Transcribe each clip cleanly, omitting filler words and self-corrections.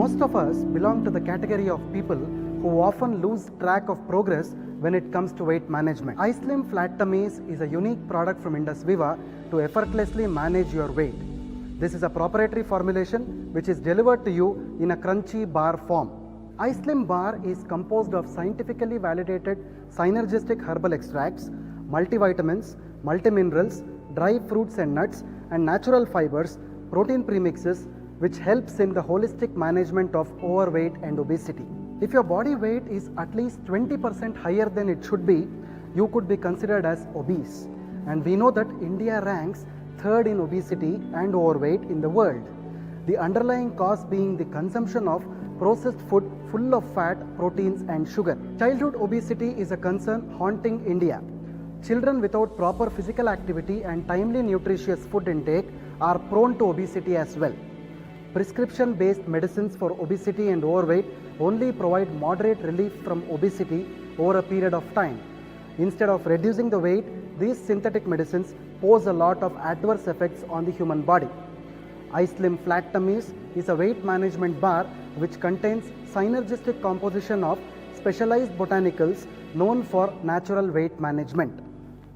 Most of us belong to the category of people who often lose track of progress when it comes to weight management. iSlim Flat Tummies is a unique product from Indus Viva to effortlessly manage your weight. This is a proprietary formulation which is delivered to you in a crunchy bar form. iSlim bar is composed of scientifically validated synergistic herbal extracts, multivitamins, multiminerals, dry fruits and nuts, and natural fibers, protein premixes, which helps in the holistic management of overweight and obesity. If your body weight is at least 20% higher than it should be, you could be considered as obese. And we know that India ranks third in obesity and overweight in the world. The underlying cause being the consumption of processed food full of fat, proteins and sugar. Childhood obesity is a concern haunting India. Children without proper physical activity and timely nutritious food intake are prone to obesity as well. Prescription-based medicines for obesity and overweight only provide moderate relief from obesity over a period of time. Instead of reducing the weight, these synthetic medicines pose a lot of adverse effects on the human body. iSlim Flat Tummies is a weight management bar which contains synergistic composition of specialized botanicals known for natural weight management.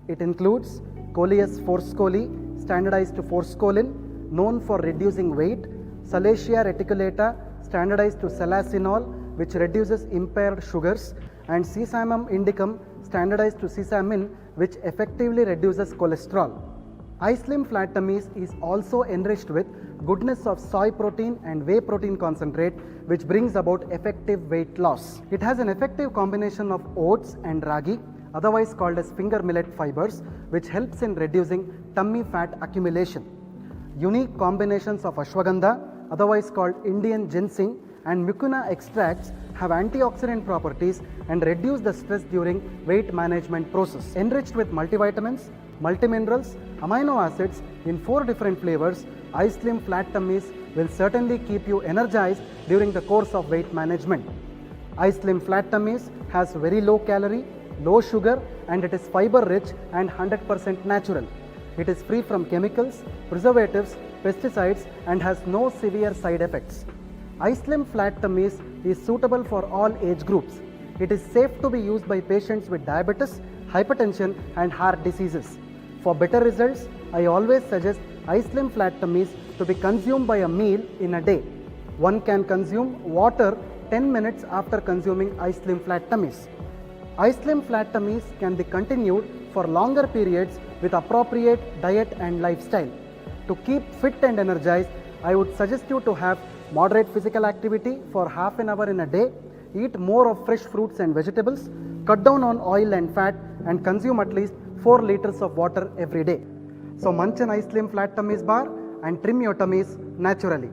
It includes Coleus forscolli, standardized to forskolin, known for reducing weight, Salacia reticulata, standardized to salacinol, which reduces impaired sugars, and Sesamum indicum, standardized to sesamin, which effectively reduces cholesterol. iSlim Flat Tummies is also enriched with goodness of soy protein and whey protein concentrate, which brings about effective weight loss. It has an effective combination of oats and ragi, otherwise called as finger millet fibers, which helps in reducing tummy fat accumulation. Unique combinations of ashwagandha, otherwise called Indian ginseng, and mucuna extracts have antioxidant properties and reduce the stress during weight management process. Enriched with multivitamins, multiminerals, amino acids in 4 different flavors, iSlim Flat Tummies will certainly keep you energized during the course of weight management. iSlim Flat Tummies has very low calorie, low sugar, and it is fiber rich and 100% natural. It is free from chemicals, preservatives, pesticides, and has no severe side effects. iSlim Flat Tummies is suitable for all age groups. It is safe to be used by patients with diabetes, hypertension, and heart diseases. For better results, I always suggest iSlim Flat Tummies to be consumed by a meal in a day. One can consume water 10 minutes after consuming iSlim Flat Tummies. iSlim Flat Tummies can be continued for longer periods with appropriate diet and lifestyle. To keep fit and energized, I would suggest you to have moderate physical activity for half an hour in a day, eat more of fresh fruits and vegetables, cut down on oil and fat, and consume at least 4 liters of water every day. So munch an iSlim Flat Tummies bar and trim your tummies naturally.